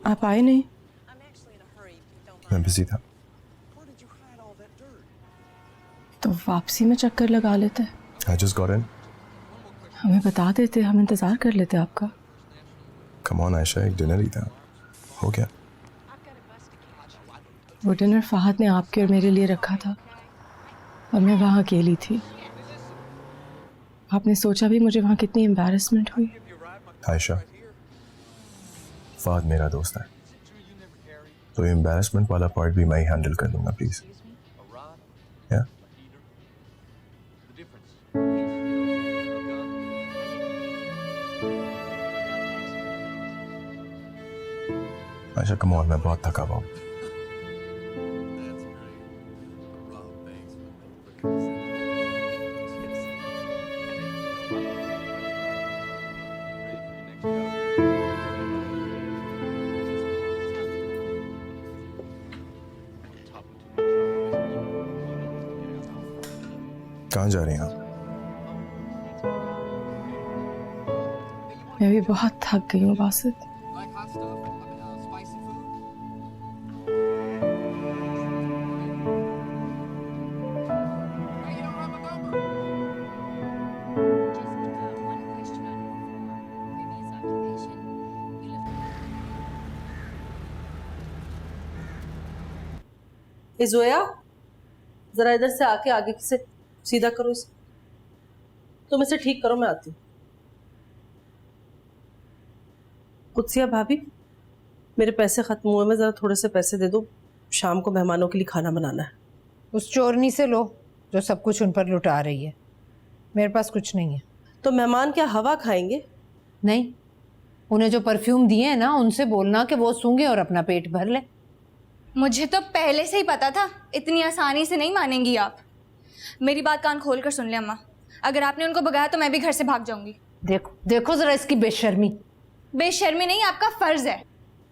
आप आए नहीं? मैं बिजी था। तो वापसी में चक्कर लगा लेते। I just got in. हमें बता देते, हम इंतजार कर लेते आपका। Come on आयशा, एक डिनर ही था, हो गया। वो डिनर फहद ने आपके और मेरे लिए रखा था और मैं वहाँ अकेली थी। आपने सोचा भी मुझे वहाँ कितनी एम्बैरेसमेंट हुई। आयशा, फहद मेरा दोस्त है, तो एम्बैरेसमेंट वाला पार्ट भी मैं ही हैंडल कर लूंगा, प्लीज। या आयशा कम ऑन, मैं बहुत थका हुआ हूँ। कहाँ जा रही हैं आप? मैं भी बहुत थक गई हूँ बासित। जोया, जरा इधर से आके आगे से सीधा करो इसे। तुम इसे ठीक करो, मैं आती हूँ। कुत्सिया भाभी, मेरे पैसे खत्म हुए, मैं जरा थोड़े से पैसे दे दो, शाम को मेहमानों के लिए खाना बनाना है। उस चोरनी से लो जो सब कुछ उन पर लुटा रही है। मेरे पास कुछ नहीं है। तो मेहमान क्या हवा खाएंगे? नहीं, उन्हें जो परफ्यूम दिए हैं ना, उनसे बोलना कि वो सूंघे और अपना पेट भर ले। मुझे तो पहले से ही पता था इतनी आसानी से नहीं मानेंगी आप। मेरी बात कान खोल कर सुन ले अम्मा, अगर आपने उनको भगाया तो मैं भी घर से भाग जाऊंगी। देखो देखो जरा इसकी बेशर्मी। बेशर्मी नहीं, आपका फर्ज है।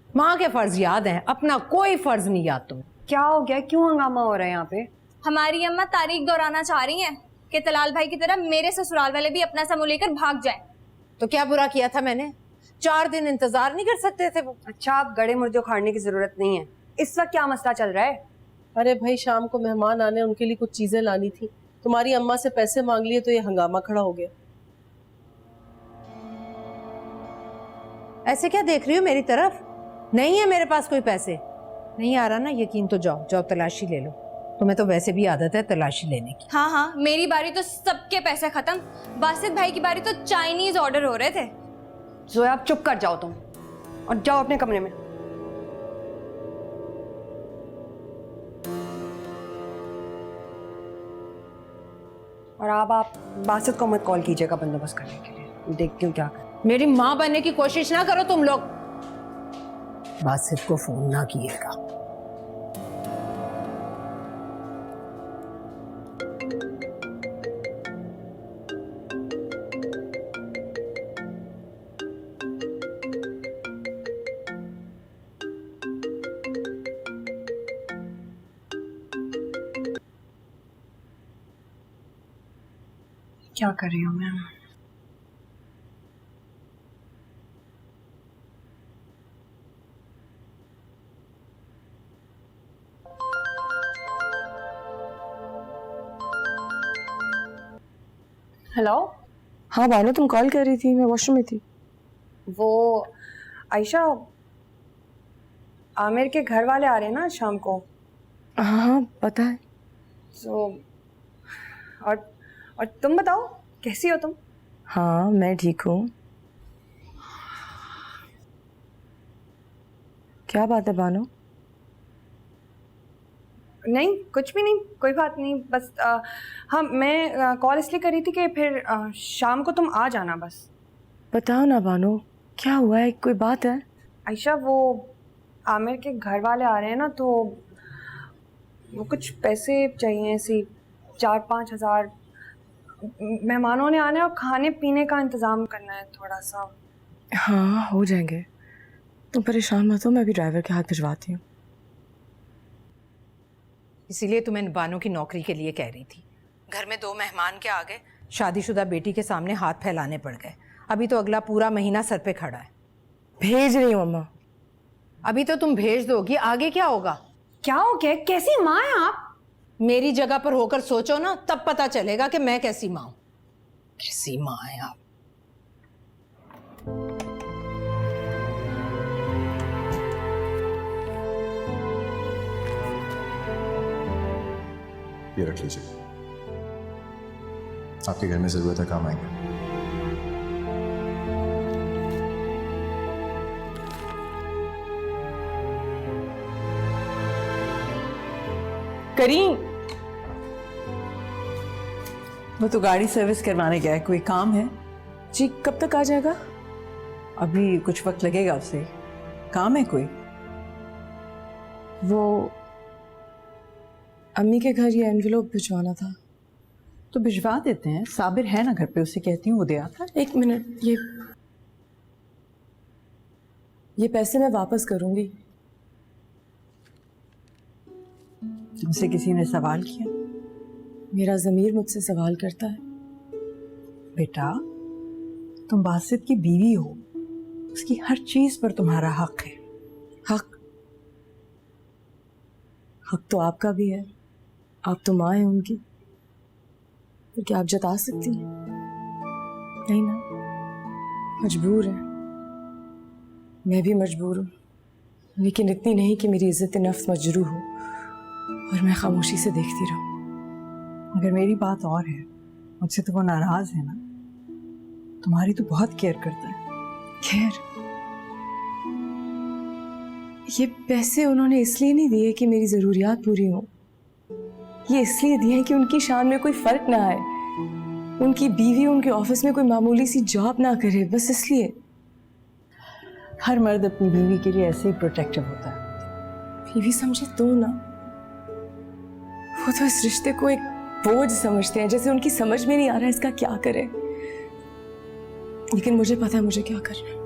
माँ के फर्ज याद हैं, अपना कोई फर्ज नहीं याद तुम्हें। क्या हो गया, क्यों हंगामा हो रहा है यहाँ पे? हमारी अम्मा तारीख दोहराना चाह रही हैं कि तलाल भाई की तरह मेरे ससुराल वाले भी अपना समूह लेकर भाग जाएं। तो क्या बुरा किया था मैंने? 4 दिन इंतजार नहीं कर सकते थे वो? अच्छा, आप गड़े मुर्दे उखाड़ने की जरूरत नहीं है। इस वक्त क्या मसला चल रहा है? अरे भाई, शाम को मेहमान आने, उनके लिए कुछ चीजें लानी थी। तुम्हारी अम्मा से पैसे मांग लिए तो ये हंगामा खड़ा हो गया। ऐसे क्या देख रही हो मेरी तरफ? नहीं है मेरे पास कोई पैसे। नहीं आ रहा ना यकीन तो जाओ जाओ तलाशी ले लो। तुम्हें तो वैसे भी आदत है तलाशी लेने की। हाँ हाँ, मेरी बारी तो सबके पैसे खत्म, बासित भाई की बारी तो चाइनीज ऑर्डर हो रहे थे। जोया, आप चुप कर जाओ तुम और जाओ अपने कमरे में। और अब आप बासित को मत कॉल कीजिएगा बंदोबस्त करने के लिए। देखती हूँ क्या कर। मेरी माँ बनने की कोशिश ना करो तुम लोग। बासित को फोन ना किएगा। क्या कर रही हूँ मैं? हेलो। हाँ बानो, तुम कॉल कर रही थी, मैं वॉशरूम में थी। वो आयशा, आमिर के घर वाले आ रहे हैं ना शाम को। हाँ हाँ पता है। तो और तुम बताओ, कैसी हो तुम? हाँ मैं ठीक हूँ। क्या बात है बानो? नहीं कुछ भी नहीं, कोई बात नहीं। बस हाँ, मैं कॉल इसलिए करी थी कि फिर शाम को तुम आ जाना बस। बताओ ना बानो, क्या हुआ है? कोई बात है? आयशा, वो आमिर के घर वाले आ रहे हैं ना, तो वो कुछ पैसे चाहिए, ऐसे 4-5 हज़ार। मेहमानों ने आना है और खाने पीने का इंतज़ाम करना है थोड़ा सा। हाँ हो जाएंगे, तुम परेशान मत हो, मैं भी ड्राइवर के हाथ भिजवाती हूँ। इसीलिए तो मैं बानो की नौकरी के लिए कह रही थी। घर में 2 मेहमान के आ गए, शादीशुदा बेटी के सामने हाथ फैलाने पड़ गए। अभी तो अगला पूरा महीना सर पे खड़ा है। भेज रही हूँ अम्मा। अभी तो तुम भेज दोगी, आगे क्या होगा? क्या हो गया? कैसी माँ है आप? मेरी जगह पर होकर सोचो ना, तब पता चलेगा कि मैं कैसी माँ हूं। कैसी माँ है आप। ये रख लीजिए, आपके घर में जरूरत है, काम आएंगे। करीम, वो तो गाड़ी सर्विस करवाने गया है, कोई काम है? जी कब तक आ जाएगा? अभी कुछ वक्त लगेगा उसे, काम है कोई? वो अम्मी के घर ये एनवेलप भिजवाना था। तो भिजवा देते हैं, साबिर है ना घर पे, उसे कहती हूँ वो दे आता। एक मिनट, ये पैसे मैं वापस करूंगी। तुमसे किसी ने सवाल किया? मेरा ज़मीर मुझसे सवाल करता है। बेटा, तुम बासित की बीवी हो, उसकी हर चीज पर तुम्हारा हक है। हक तो आपका भी है, आप तो माँ हैं उनकी, फिर क्या आप जता सकती हैं? नहीं ना, मजबूर है। मैं भी मजबूर हूँ, लेकिन इतनी नहीं कि मेरी इज्जत नफ्स मजरूह हो और मैं खामोशी से देखती रहूं। मगर मेरी बात और है, मुझसे तो वो नाराज है ना, तुम्हारी तो बहुत केयर करता है। खैर, ये पैसे उन्होंने इसलिए नहीं दिए कि मेरी ज़रूरियात पूरी हो, ये इसलिए दिए हैं कि उनकी शान में कोई फ़र्क ना आए, उनकी बीवी उनके ऑफिस में कोई मामूली सी जॉब ना करे, बस इसलिए। हर मर्द अपनी बीवी के लिए ऐसे ही प्रोटेक्टिव होता है। बीवी समझे तो ना, वो तो इस रिश्ते को एक बोझ समझते हैं, जैसे उनकी समझ में नहीं आ रहा है इसका क्या करें। लेकिन मुझे पता है मुझे क्या करना है।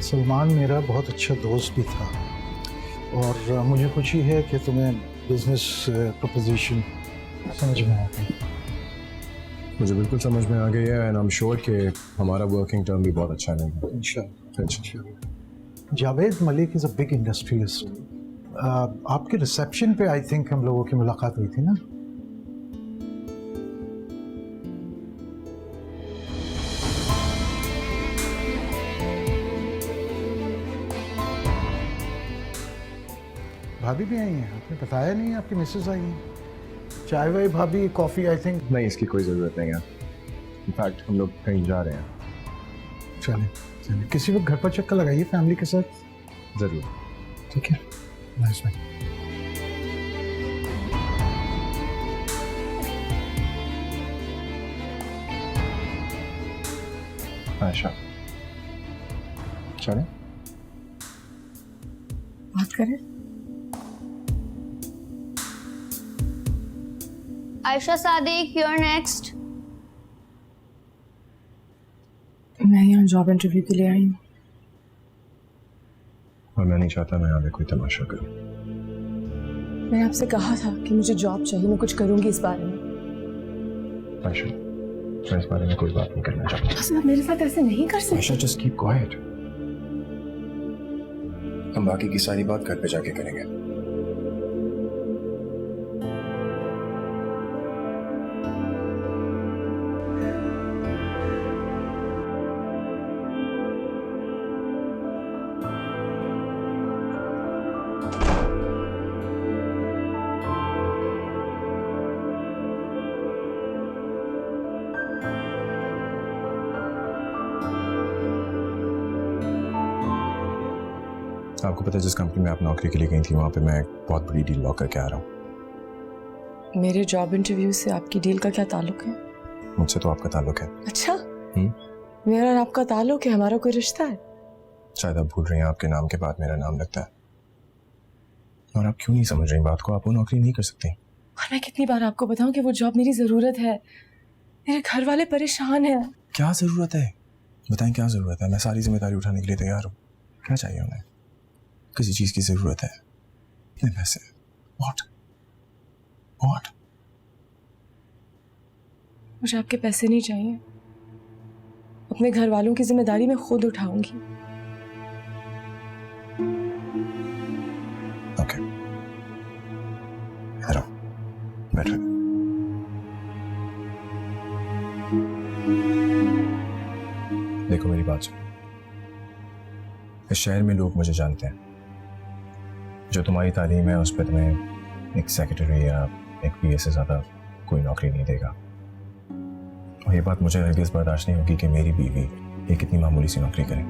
सलमान मेरा बहुत अच्छा दोस्त भी था और मुझे खुशी है कि तुम्हें बिजनेस प्रपोजिशन समझ में आ गई। मुझे बिल्कुल समझ में आ गई है एंड आई एम श्योर कि हमारा वर्किंग टर्म भी बहुत अच्छा रहेगा इंशाल्लाह। Javed Malik is a big industrialist. आपके रिसेप्शन पे आई थिंक हम लोगों की मुलाकात हुई थी ना? भाभी भी आई हैं, आपने बताया नहीं, आपकी मिसेज आई हैं। चाय वाय भाभी, कॉफ़ी आई थिंक। नहीं, इसकी कोई ज़रूरत नहीं है। इनफैक्ट हम लोग कहीं जा रहे हैं। चलें, किसी वक्त घर पर चक्कर लगाइए फैमिली के साथ। ज़रूर। ठीक है, नाइस बाय। आयशा, चलें बात करें। Ayesha Sadiq, you're next. मैं यहाँ जॉब इंटरव्यू के लिए आई हूँ। और मैं नहीं चाहता मैं यहाँ पे कोई तमाशा करूँ। मैंने आपसे कहा था कि मुझे जॉब चाहिए, मैं कुछ करूंगी इस बारे में। आयशा, मैं इस बारे में कोई बात नहीं करना चाहता। बस आप मेरे साथ ऐसे नहीं कर सकते। Ayesha, just keep quiet. हम बाकी की सारी बात घर पे जाके करेंगे। आपको पता है जिस कंपनी में आप नौकरी के लिए गई थी वहां पे मैं एक बहुत बड़ी डील लॉक करके आ रहा हूँ। मेरे जॉब इंटरव्यू से आपकी डील का क्या ताल्लुक है? मुझसे तो आपका ताल्लुक है। अच्छा, मेरा और आपका ताल्लुक है, हमारा कोई रिश्ता है? शायद आप भूल रही हैं आपके नाम के बाद मेरा नाम लगता है। और आप क्यों नहीं समझ रही बात को? आप वो नौकरी नहीं कर सकती। और मैं कितनी बार आपको बताऊं कि वो जॉब मेरी जरूरत है, मेरे घर वाले परेशान हैं। क्या जरूरत है? बताएं क्या जरूरत है? मैं सारी जिम्मेदारी उठाने के लिए तैयार हूँ। क्या चाहिए उन्हें? किसी चीज की जरूरत है? इतने पैसे? What? मुझे आपके पैसे नहीं चाहिए, अपने घर वालों की जिम्मेदारी मैं खुद उठाऊंगी। ओके, हेलो, बैठो। देखो मेरी बात सुनो, इस शहर में लोग मुझे जानते हैं। जो तुम्हारी तालीम है उस पर तुम्हें एक सेक्रेटरी या एक पीए से ज़्यादा कोई नौकरी नहीं देगा। और ये बात मुझे हरगिज़ बर्दाश्त नहीं होगी कि मेरी बीवी एक इतनी मामूली सी नौकरी करे।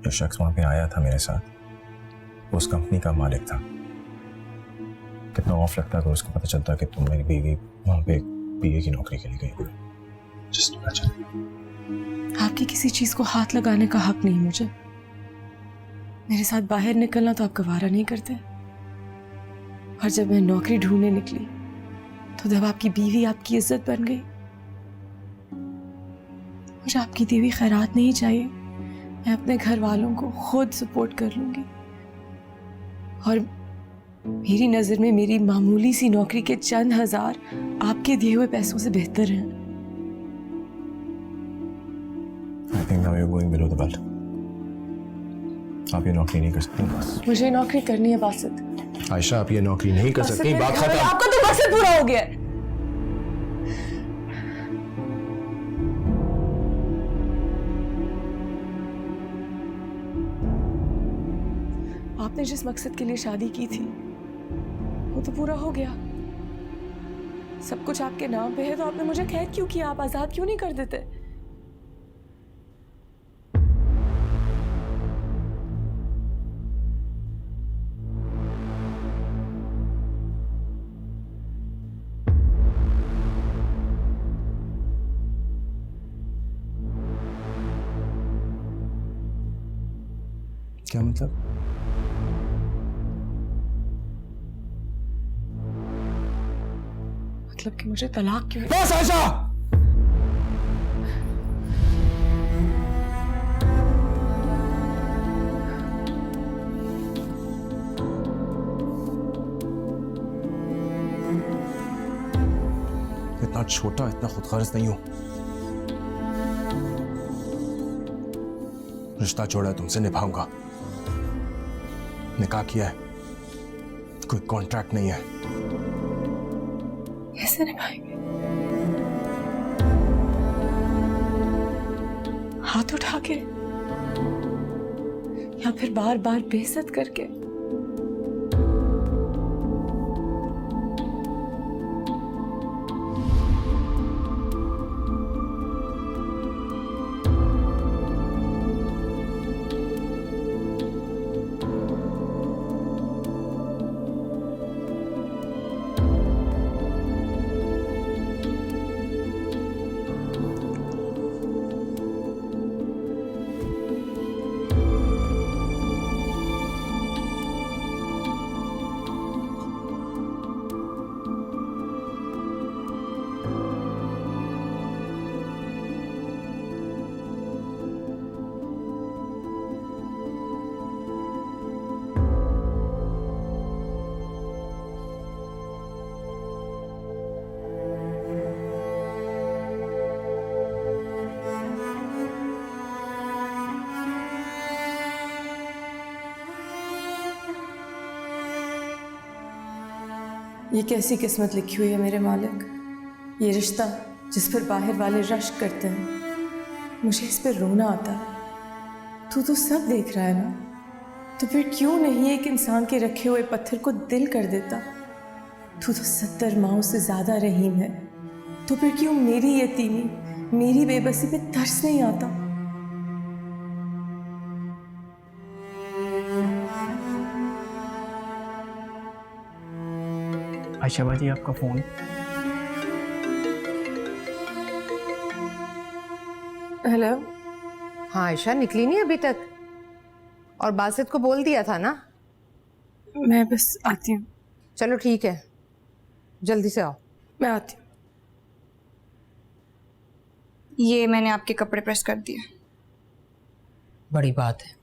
जो शख्स वहां पे आया था मेरे साथ, वो उस कंपनी का मालिक था। कितना ऑफ लगता अगर उसको पता चलता कि तुम मेरी बीवी वहां पे पीए की नौकरी के लिए गई। Just imagine. आपकी किसी चीज को हाथ लगाने का हक नहीं मुझे। मेरे साथ बाहर निकलना तो आप गवारा नहीं करते, और जब मैं नौकरी ढूंढने निकली तो जब आपकी बीवी आपकी इज्जत बन गई। मुझे आपकी दी हुई खैरात नहीं चाहिए, मैं अपने घर वालों को खुद सपोर्ट कर लूंगी। और मेरी नजर में मेरी मामूली सी नौकरी के चंद हजार आपके दिए हुए पैसों से बेहतर हैं। I think now you're going below the belt. आप ये नौकरी नहीं कर सकती। मुझे नौकरी करनी है बासित। आयशा, आप ये नौकरी नहीं कर सकती। बात खत्म। आपका तो मकसद पूरा हो गया है। आपने जिस मकसद के लिए शादी की थी वो तो पूरा हो गया। सब कुछ आपके नाम पे है, तो आपने मुझे कैद क्यों किया? आप आजाद क्यों नहीं कर देते? क्या मतलब? मतलब कि मुझे तलाक क्यों? बस आयशा! इतना छोटा, इतना खुदगर्ज नहीं हूं। रिश्ता जोड़ा है तुमसे, निभाऊंगा। निकाह किया है, कोई कॉन्ट्रैक्ट नहीं है। कैसे निभाएंगे? हाथ उठा के या फिर बार बार बेइज्जत करके? ये कैसी किस्मत लिखी हुई है मेरे मालिक। ये रिश्ता जिस पर बाहर वाले रश्क करते हैं, मुझे इस पर रोना आता है। तू तो सब देख रहा है ना, तो फिर क्यों नहीं एक इंसान के रखे हुए पत्थर को दिल कर देता। तू तो 70 माओं से ज़्यादा रहीम है, तो फिर क्यों मेरी यतीमी, मेरी बेबसी पे तरस नहीं आता। आयशा भाजी आपका फ़ोन। हेलो। हाँ आयशा, निकली नहीं अभी तक? और बासित को बोल दिया था ना? मैं बस आती हूँ। चलो ठीक है, जल्दी से आओ। मैं आती हूँ। ये मैंने आपके कपड़े प्रेस कर दिए। बड़ी बात है।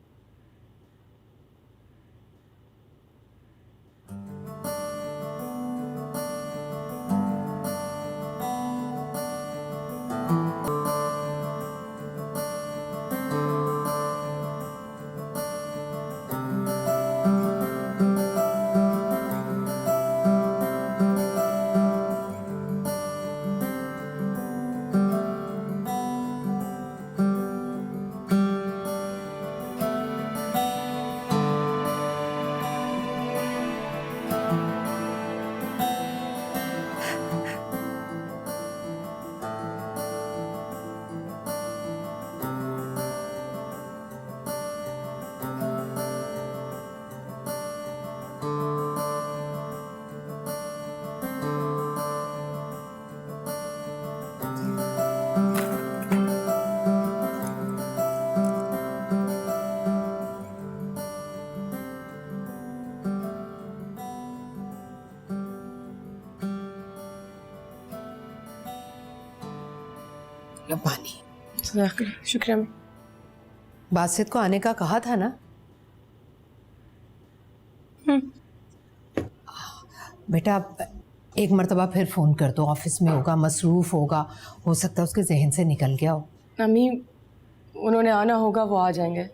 लो पानी। शुक्रिया। बासित को आने का कहा था ना? बेटा एक मर्तबा फिर फ़ोन कर दो, ऑफिस में होगा, मसरूफ़ होगा, हो सकता है उसके जहन से निकल गया हो। अम्मी, उन्होंने आना होगा, वो आ जाएंगे।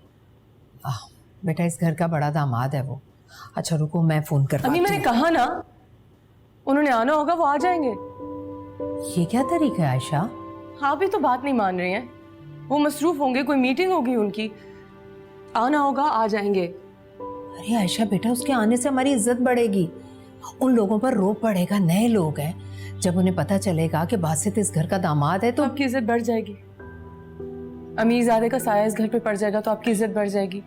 बेटा इस घर का बड़ा दामाद है वो। अच्छा रुको, मैं फ़ोन करवाती अम्मी हूँ। मैंने कहा ना, उन्होंने आना होगा, वो आ जाएंगे। ये क्या तरीका है आयशा? हाँ भी तो बात नहीं मान रही हैं। वो मसरूफ होंगे, कोई मीटिंग होगी उनकी, आना होगा, आ जाएंगे। अरे आयशा बेटा, उसके आने से हमारी इज्जत बढ़ेगी, उन लोगों पर रोब पड़ेगा। नए लोग हैं, जब उन्हें पता चलेगा कि बासित इस घर का दामाद है तो आपकी इज्जत बढ़ जाएगी। अमीरजादे का साया इस घर पे पड़ जाएगा तो आपकी इज्जत बढ़ जाएगी।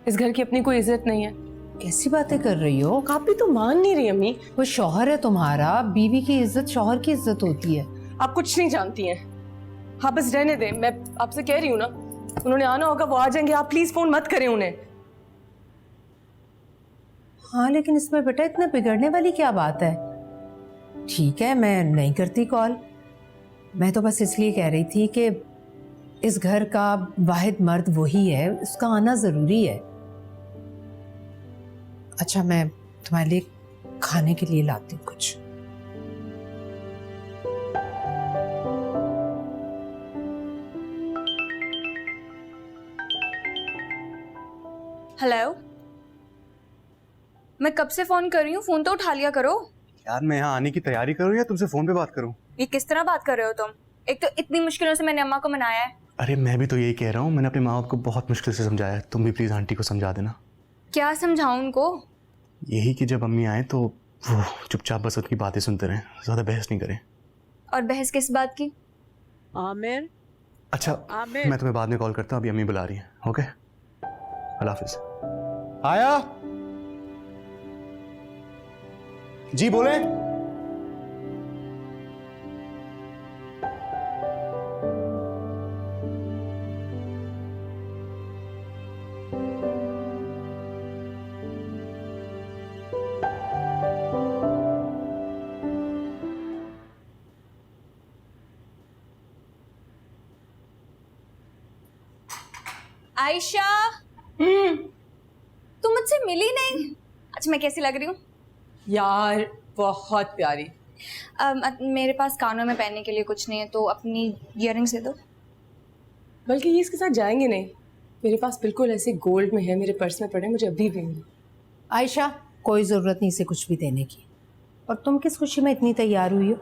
इस घर की अपनी कोई इज्जत नहीं है। कैसी बातें कर रही हो? आप भी तो मान नहीं रही अम्मी। वो शौहर है तुम्हारा, बीवी की इज्जत शौहर की इज्जत होती है। आप कुछ नहीं जानती हैं। हाँ बस रहने दें, मैं आपसे कह रही हूँ ना, उन्होंने आना होगा, वो आ जाएंगे। आप प्लीज फोन मत करें उन्हें। हाँ लेकिन इसमें बेटा इतने बिगड़ने वाली क्या बात है? ठीक है मैं नहीं करती कॉल, मैं तो बस इसलिए कह रही थी कि इस घर का वाहिद मर्द वही है, उसका आना जरूरी है। अच्छा मैं तुम्हारे लिए खाने के लिए लाती हूँ कुछ। हेलो, मैं कब से फोन कर रही हूँ, फोन तो उठा लिया करो। यार मैं यहाँ आने की तैयारी करूँ या तुमसे फोन पे बात करूँ? ये किस तरह बात कर रहे हो तुम? एक तो इतनी मुश्किलों से मैंने अम्मा को मनाया है। अरे मैं भी तो यही कह रहा हूँ, मैंने अपने माँ बाप को बहुत मुश्किल से समझाया है, तुम भी प्लीज आंटी को समझा देना। क्या समझाऊं उनको? यही कि जब अम्मी आए तो वो चुपचाप बस उनकी बातें सुनते रहें, ज्यादा बहस नहीं करें। और बहस किस बात की? आमिर, अच्छा मैं तुम्हें बाद में कॉल करता हूँ, अभी अम्मी बुला रही है। ओके अल्लाह हाफिज। आया जी बोले। आयशा, तुम मुझसे मिली नहीं। अच्छा मैं कैसी लग रही हूँ? यार बहुत प्यारी। मेरे पास कानों में पहनने के लिए कुछ नहीं है, तो अपनी ईयरिंग्स दे दो। बल्कि ये इसके साथ जाएंगे नहीं, मेरे पास बिल्कुल ऐसे गोल्ड में है, मेरे पर्स में पड़े, मुझे अभी भी नहीं। आयशा कोई जरूरत नहीं इसे कुछ भी देने की, और तुम किस खुशी में इतनी तैयार हुई हो?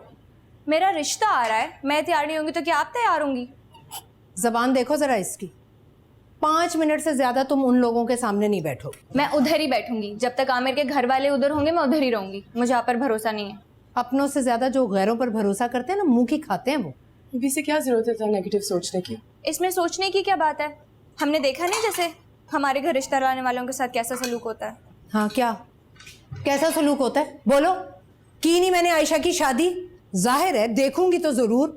मेरा रिश्ता आ रहा है, मैं तैयार नहीं होंगी तो क्या आप तैयार होंगी? जबान देखो जरा इसकी। 5 मिनट से ज्यादा तुम उन लोगों के सामने नहीं बैठो। मैं उधर ही बैठूंगी, जब तक आमिर के घर वाले उधर होंगे मैं उधर ही रहूंगी। मुझे आप पर भरोसा नहीं है। अपनों से ज्यादा जो गैरों पर भरोसा करते हैं ना, मुंह की खाते हैं वो। अभी से क्या जरूरत है इतना नेगेटिव सोचने की? इसमें सोचने की क्या बात है? हमने देखा नहीं जैसे हमारे घर रिश्ता लाने वालों के साथ कैसा सलूक होता है। हाँ, क्या कैसा सलूक होता है बोलो? की नहीं मैंने आयशा की शादी? जाहिर है देखूंगी तो जरूर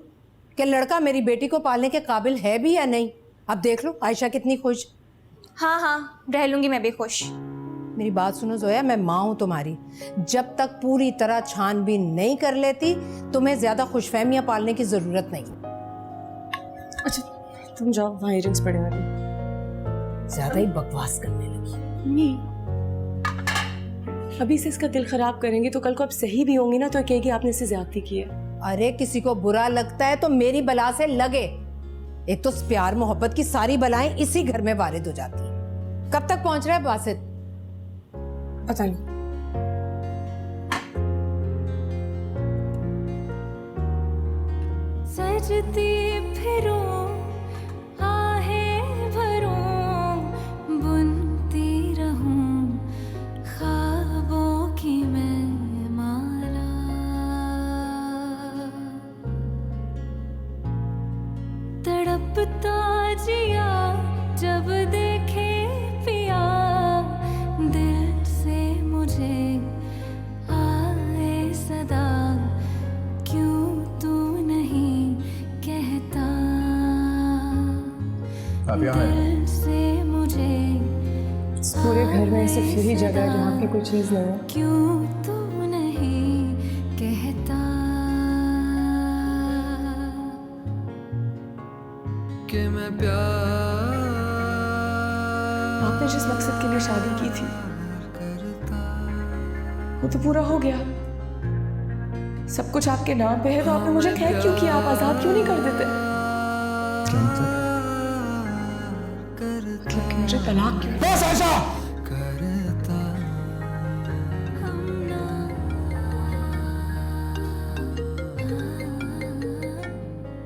कि लड़का मेरी बेटी को पालने के काबिल है भी या नहीं। अब देख लो आयशा कितनी खुश। हाँ हाँ, रह लूंगी मैं भी खुश। मेरी बात सुनो जोया, मैं माँ हूं तुम्हारी। जब तक पूरी तरह छानबीन नहीं कर लेती तुम्हें ज्यादा खुशफहमियां पालने की जरूरत नहीं। अच्छा तुम जाओ, वहाँ इयरिंग्स पड़े हुए हैं। ज्यादा ही बकवास करने लगी। मम्मी, अभी से इसका दिल खराब करेंगे तो कल को आप सही भी होंगी ना तो कहेगी आपने इससे ज्यादती की है। अरे किसी को बुरा लगता है तो मेरी बला से लगे। एक तो प्यार मोहब्बत की सारी बलाएं इसी घर में वारिद हो जाती हैं। कब तक पहुंच रहा है बासित? पता नहीं। सजती फिरूं आहें भरूं, बुनती रहूं ख्वाबों की मैं माला। तड़पता जिया जब देखे पिया, दिल से मुझे आए सदा, क्यों तू नहीं कहता? आप यहाँ हैं? दिल से मुझे इस पूरे घर में सिर्फ यही जगह है जहाँ की कोई चीज़ नहीं है। क्यों तू नहीं कहता कि मैं प्यार आपने जिस मकसद के लिए शादी की थी वो तो पूरा हो गया। सब कुछ आपके नाम पे है तो आपने मुझे कैद क्यों किया? आप आजाद क्यों नहीं कर देते? क्या मतलब? मतलब कि मुझे तलाक क्यों? बस आयशा!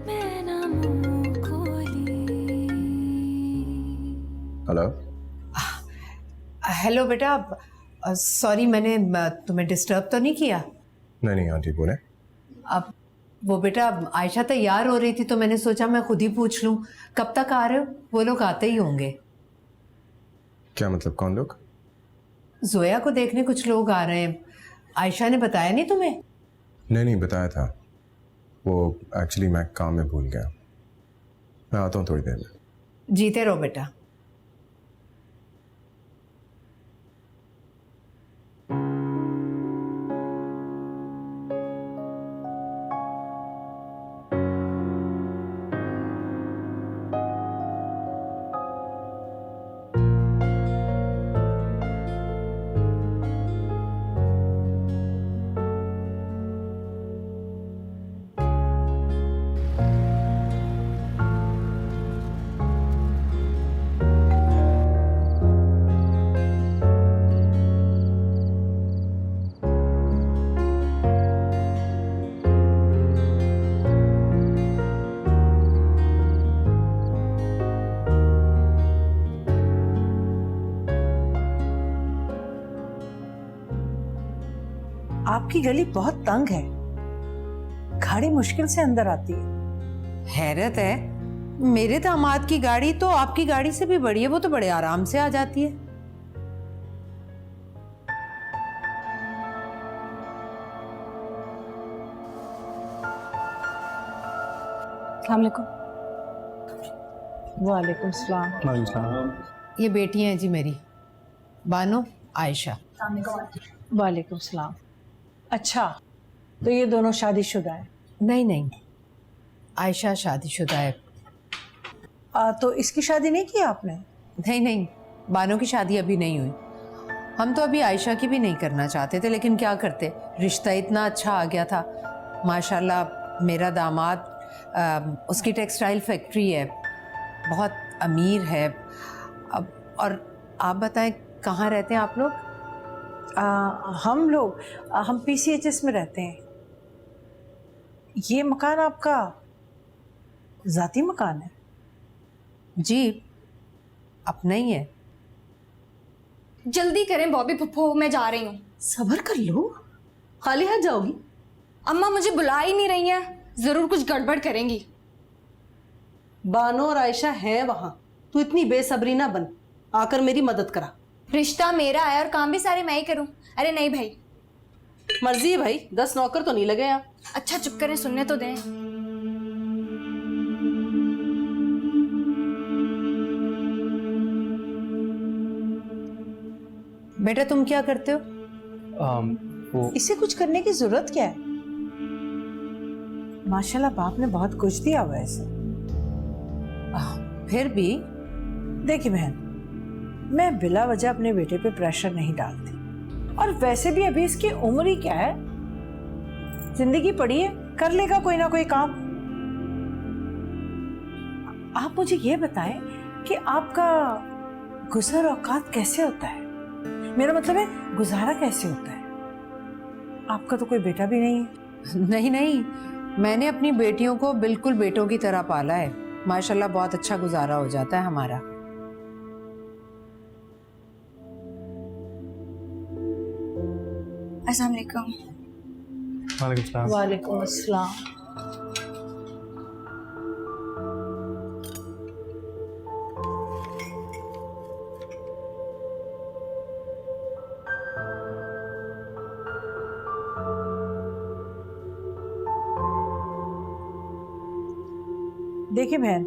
मैं ना मुंह खोली। हेलो? हेलो बेटा, सॉरी मैंने तुम्हें डिस्टर्ब तो नहीं किया? नहीं नहीं आंटी बोले। अब वो बेटा आयशा तैयार हो रही थी तो मैंने सोचा मैं खुद ही पूछ लूं कब तक आ रहे हो? वो लोग आते ही होंगे। क्या मतलब, कौन लोग? जोया को देखने कुछ लोग आ रहे हैं। आयशा ने बताया नहीं तुम्हें? नहीं नहीं बताया था, वो एक्चुअली मैं काम में भूल गया। मैं आता हूँ थोड़ी देर में। जीते रहो बेटा। आपकी गली बहुत तंग है, गाड़ी मुश्किल से अंदर आती है। हैरत है, मेरे दामाद की गाड़ी तो आपकी गाड़ी से भी बड़ी है, वो तो बड़े आराम से आ जाती है। अस्सलाम वालेकुम। सलाम। ये बेटी हैं जी मेरी, बानो, आयशा। वालेकुम सलाम। अच्छा, तो ये दोनों शादीशुदा है? नहीं नहीं, आयशा शादीशुदा है। तो इसकी शादी नहीं की आपने? नहीं नहीं, बानो की शादी अभी नहीं हुई। हम तो अभी आयशा की भी नहीं करना चाहते थे, लेकिन क्या करते, रिश्ता इतना अच्छा आ गया था। माशाल्लाह मेरा दामाद, उसकी टेक्सटाइल फैक्ट्री है, बहुत अमीर है। अब और आप बताएं कहाँ रहते हैं आप लोग? हम PCHS में रहते हैं। ये मकान आपका जाती मकान है? जी अपना ही है। जल्दी करें बॉबी फुफ्फो, मैं जा रही हूँ। सब्र कर लो, खाली हाथ जाओगी? अम्मा मुझे बुला ही नहीं रही हैं, जरूर कुछ गड़बड़ करेंगी। बानो और आयशा हैं वहां, तू इतनी बेसब्री ना बन, आकर मेरी मदद करा। रिश्ता मेरा है और काम भी सारे मैं ही करूँ। अरे नहीं भाई। मर्जी है भाई, 10 नौकर तो नहीं लगे यहाँ। अच्छा चुप करें, सुनने तो दें। बेटा तुम क्या करते हो? वो इसे कुछ करने की जरूरत क्या है? माशाल्लाह बाप ने बहुत कुछ दिया हुआ है इसे। फिर भी देखिए बहन, मैं बिला वजह अपने बेटे पे प्रेशर नहीं डालती, और वैसे भी अभी इसकी उम्र ही क्या है, जिंदगी पड़ी है, कर लेगा कोई ना कोई काम। आप मुझे ये बताएं कि आपका गुजर औकात कैसे होता है? मेरा मतलब है गुजारा कैसे होता है? आपका तो कोई बेटा भी नहीं है। नहीं नहीं, मैंने अपनी बेटियों को बिल्कुल बेटों की तरह पाला है। माशाल्लाह बहुत अच्छा गुजारा हो जाता है हमारा। अस्सलाम वालेकुम। वालेकुम सलाम। वालेकुम अस्सलाम। देखिए बहन,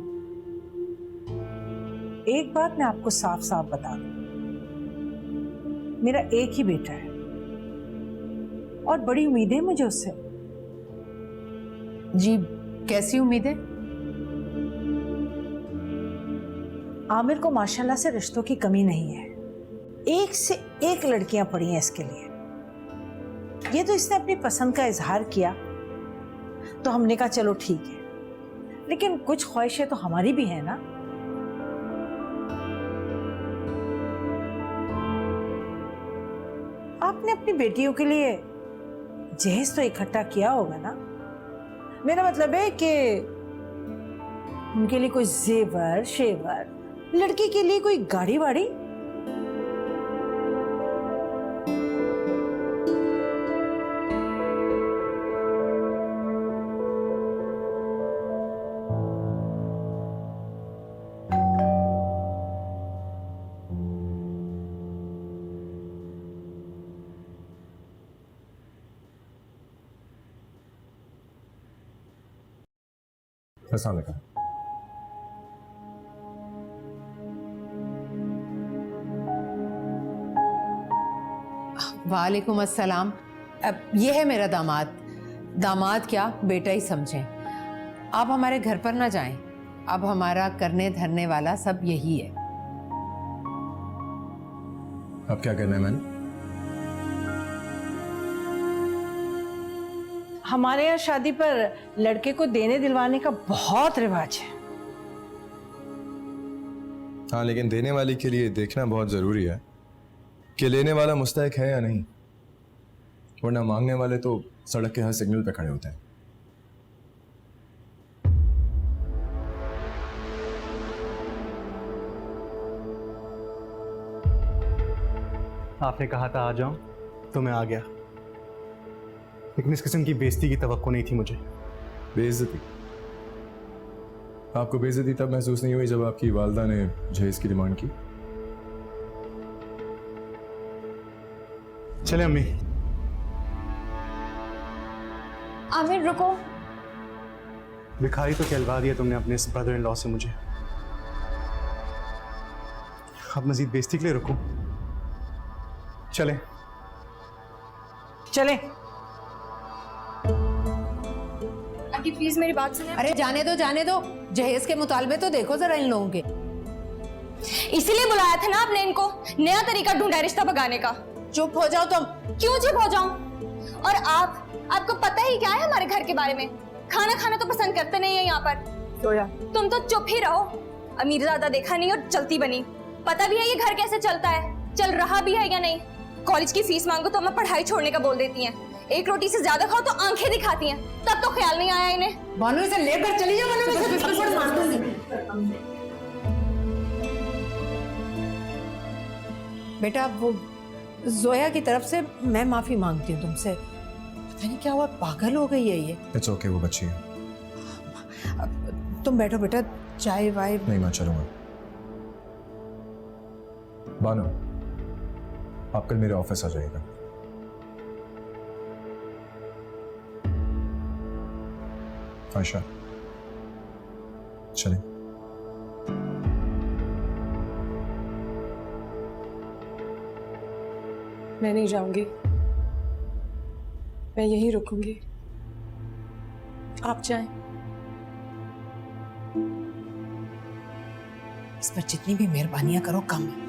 एक बात मैं आपको साफ साफ बता दूं, मेरा एक ही बेटा है और बड़ी उम्मीद है मुझे उससे। जी कैसी उम्मीद है? आमिर को माशाल्लाह से रिश्तों की कमी नहीं है, एक से एक लड़कियां पड़ी हैं इसके लिए। ये तो इसने अपनी पसंद का इजहार किया तो हमने कहा चलो ठीक है, लेकिन कुछ ख्वाहिशें तो हमारी भी है ना। आपने अपनी बेटियों के लिए जहेज तो इकट्ठा किया होगा ना? मेरा मतलब है कि उनके लिए कोई जेवर शेवर, लड़की के लिए कोई गाड़ी वाड़ी। अस्सलाम वालेकुम। वालेकुम अस्सलाम। अब ये है मेरा दामाद। दामाद क्या, बेटा ही समझें। आप हमारे घर पर ना जाएं, अब हमारा करने धरने वाला सब यही है। अब क्या करना है मैंने? हमारे यहाँ शादी पर लड़के को देने दिलवाने का बहुत रिवाज है। हाँ, लेकिन देने वाले के लिए देखना बहुत जरूरी है कि लेने वाला मुस्तहिक है या नहीं, वरना मांगने वाले तो सड़क के हर सिग्नल पे खड़े होते हैं। आपने कहा था आ जाऊं तो मैं आ गया, लेकिन इस किस्म की बेइज्जती की तवक्को नहीं थी मुझे। बेइज्जती? आपको बेइज्जती तब महसूस नहीं हुई जब आपकी वालदा ने जहेज की डिमांड की? चले अम्मी। आमिर रुको। भिखारी तो कहलवा दिया तुमने अपने इस ब्रदर इन लॉ से मुझे, अब मजीद बेइज्जती के लिए रुको। चले चले। आंटी प्लीज मेरी बात सुनिए। अरे जाने दो, जहेज के मुतालबे तो देखो जरा इन लोगों के। इसीलिए बुलाया था ना आपने इनको, नया तरीका ढूंढा है रिश्ता भगाने का। चुप हो जाओ तुम। क्यों चुप हो जाऊं? और आपको पता ही क्या है हमारे घर के बारे में? खाना खाना तो पसंद करते नहीं है यहाँ पर। तुम तो चुप ही रहो। अमीरजादा देखा नहीं और चलती बनी। पता भी है ये घर कैसे चलता है, चल रहा भी है या नहीं। कॉलेज की फीस मांगो तो अम्मा पढ़ाई छोड़ने का बोल देती हैं। एक रोटी से ज्यादा खाओ तो आंखें दिखाती हैं। तब तो ख्याल नहीं आया इन्हें। बानू इसे लेकर चली जाओ, वरना मैं इसे थप्पड़ मार दूंगी। बेटा वो जोया की तरफ से मैं माफी मांगती हूँ तुमसे। पता नहीं क्या हुआ, पागल हो गई है ये। इट्स ओके, वो बच्ची है। तुम बैठो बेटा, चाय वाय। नहीं, मैं चलूंगा। बानो, आप कल मेरे ऑफिस आ जाइएगा। आयशा, चलें। मैं नहीं जाऊंगी, मैं यहीं रुकूंगी। आप जाएं। इस पर जितनी भी मेहरबानियां करो कम है।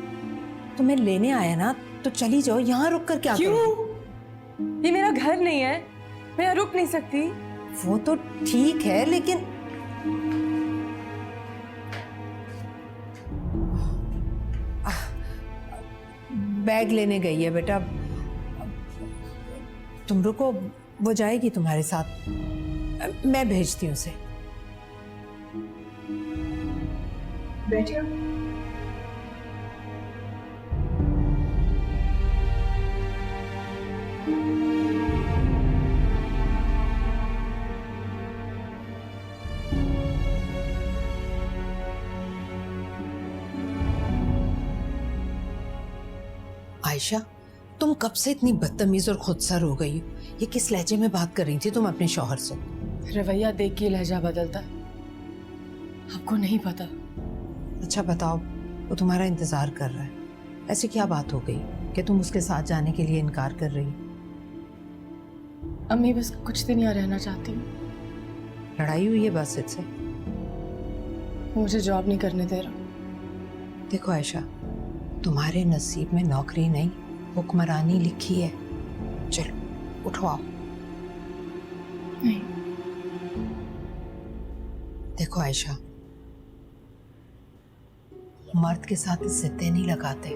तुम्हें लेने आया ना तो चली जाओ, यहाँ रुक कर क्या क्यों? ये मेरा घर नहीं है, मैं यहाँ रुक नहीं सकती। वो तो ठीक है लेकिन बैग लेने गई है बेटा, तुम रुको, वो जाएगी तुम्हारे साथ, मैं भेजती हूँ उसे। बैठिए। आयशा, तुम कब से इतनी बदतमीज और खुदसर हो गई हो? ये किस लहजे में बात कर रही थी तुम अपने शौहर से? रवैया देख के लहजा बदलता है, आपको नहीं पता। अच्छा बताओ, वो तुम्हारा इंतजार कर रहा है, ऐसी क्या बात हो गई कि तुम उसके साथ जाने के लिए इनकार कर रही? अम्मी बस कुछ दिन यहाँ रहना चाहती हूँ। लड़ाई हुई है बासित से? मुझे जॉब नहीं करने दे रहा। देखो आयशा, तुम्हारे नसीब में नौकरी नहीं, हुक्मरानी लिखी है। चलो उठो, आओ। नहीं। देखो आयशा, मर्द के साथ जिद्दें नहीं लगाते।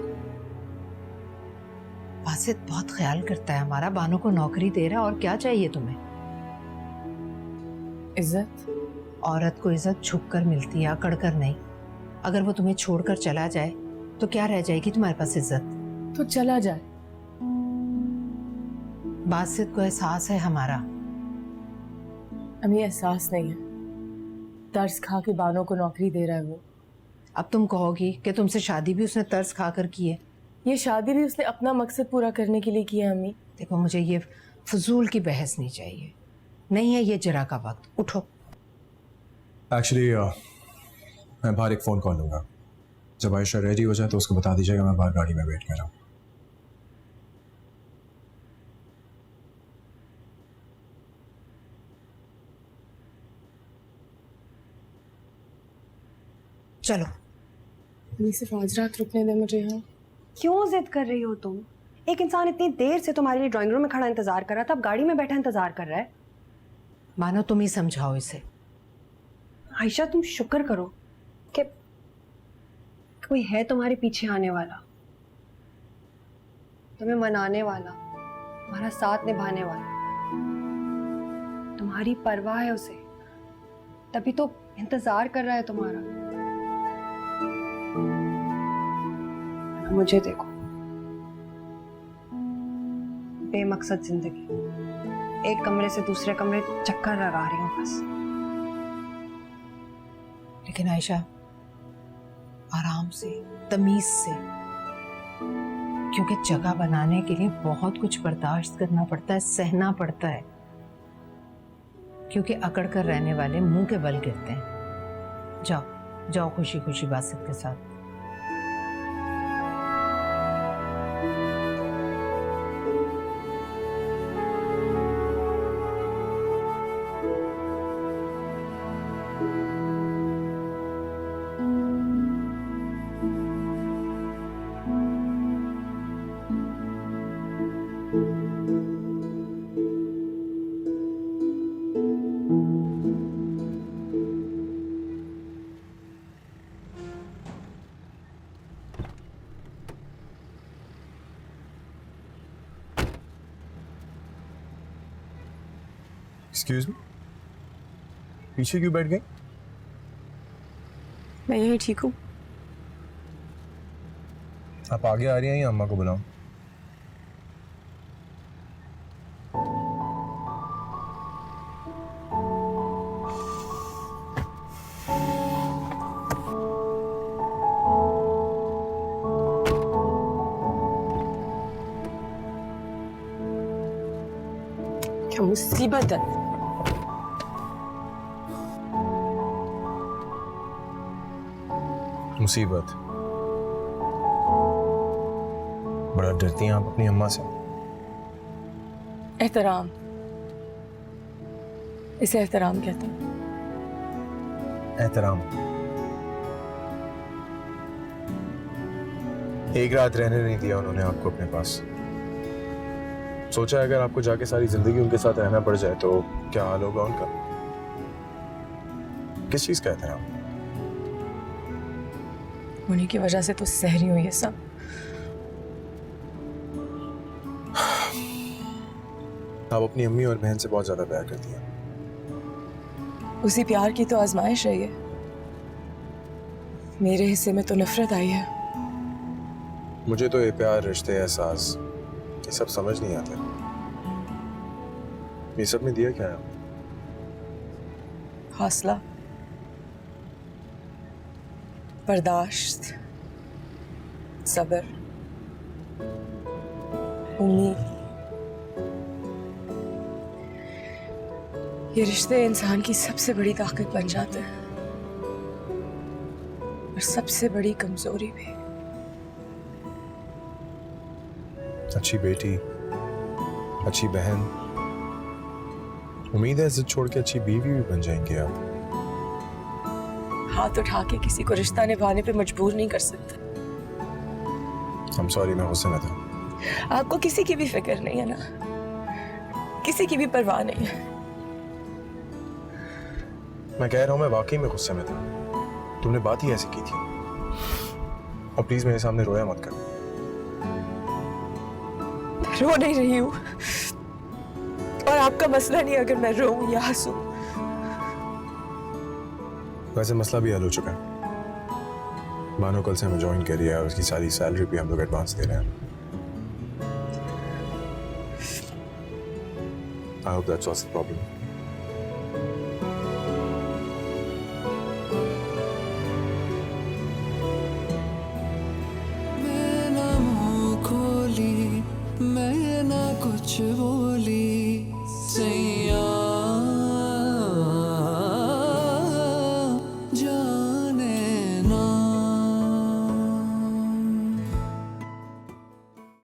बासित बहुत ख्याल करता है हमारा, बानो को नौकरी दे रहा है, और क्या चाहिए तुम्हें? इज्जत। औरत को इज्जत छुप कर मिलती है, अकड़ कर नहीं। अगर वो तुम्हें छोड़कर चला जाए तो क्या रह जाएगी तुम्हारे पास इज्जत? तो चला जाए। बासित को एहसास है हमारा। अम्मी एहसास नहीं है, तरस खा के बानों को नौकरी दे रहा है वो। अब तुम कहोगी कि तुमसे शादी भी उसने तरस खाकर की है। ये शादी भी उसने अपना मकसद पूरा करने के लिए किया है अम्मी। देखो, मुझे ये फजूल की बहस नहीं चाहिए, नहीं है ये जरा का वक्त। उठो। एक्चुअली मैं बाहर एक फ़ोन कॉल लूँगा, जब आयशा रेडी हो जाए तो उसको बता दीजिएगा मैं बाहर गाड़ी में वेट कर रहा हूँ। चलो। अम्मी सिर्फ आज रात रुकने दे मुझे यहाँ। क्यों जिद कर रही हो तुम? एक इंसान इतनी देर से तुम्हारे लिए ड्राइंग रूम में खड़ा इंतजार कर रहा था, अब गाड़ी में बैठा इंतजार कर रहा है। मानो तुम ही समझाओ इसे। आयशा, तुम शुक्र करो कि कोई है तुम्हारे पीछे आने वाला, तुम्हें मनाने वाला, तुम्हारा साथ निभाने वाला। तुम्हारी परवाह है उसे, तभी तो इंतजार कर रहा है तुम्हारा। मुझे देखो, बेमकसद जिंदगी, एक कमरे से दूसरे कमरे चक्कर लगा रही हूँ बस। लेकिन आयशा, आराम से, तमीज से, क्योंकि जगह बनाने के लिए बहुत कुछ बर्दाश्त करना पड़ता है, सहना पड़ता है। क्योंकि अकड़ कर रहने वाले मुंह के बल गिरते हैं। जाओ जाओ खुशी खुशी बासित के साथ। एक्सक्यूज मी, पीछे क्यों बैठ गई? मैं यही ठीक हूँ। आप आगे आ रही हैं या अम्मा को बुलाऊं? क्या मुसीबत है। मुसीबत? बड़ा डरती हैं आप अपनी अम्मा से। एहतराम, इसे एहतराम कहते हैं। एहतराम? एक रात रहने नहीं दिया उन्होंने आपको अपने पास। सोचा अगर आपको जाके सारी जिंदगी उनके साथ रहना पड़ जाए तो क्या हाल होगा उनका। किस चीज का एहतराम? उन्हीं की वजह से तो सह रही हूँ ये सब। आप अपनी अम्मी और बहन से बहुत ज्यादा प्यार करती हैं। उसी प्यार की तो आजमाइश है ये। मेरे हिस्से में तो नफरत आई है। मुझे तो ये प्यार, रिश्ते, एहसास, ये सब समझ नहीं आते। ये सब में दिया क्या है? हौसला, बर्दाश्त, सब्र, उम्मीद। ये रिश्ते इंसान की सबसे बड़ी ताकत बन जाते हैं और सबसे बड़ी कमजोरी भी। अच्छी बेटी, अच्छी बहन, उम्मीद है जिद छोड़ के अच्छी बीवी भी बन जाएंगे आप। हाथ उठा के किसी को रिश्ता निभाने पे मजबूर नहीं कर सकते। I'm sorry, मैं गुस्से में था। आपको किसी की भी फिक्र नहीं है ना, किसी की भी परवाह नहीं है। मैं कह रहा हूं मैं वाकई में गुस्से में था। तुमने बात ही ऐसी की थी। और प्लीज मेरे सामने रोया मत कर। रो नहीं रही हूँ और आपका मसला नहीं अगर मैं रोऊं या हंसूं। वैसे मसला भी हल हो चुका है। मानो कल से हमें ज्वाइन करिए और उसकी सारी सैलरी भी हम लोग एडवांस दे रहे हैं। I hope that solves the problem.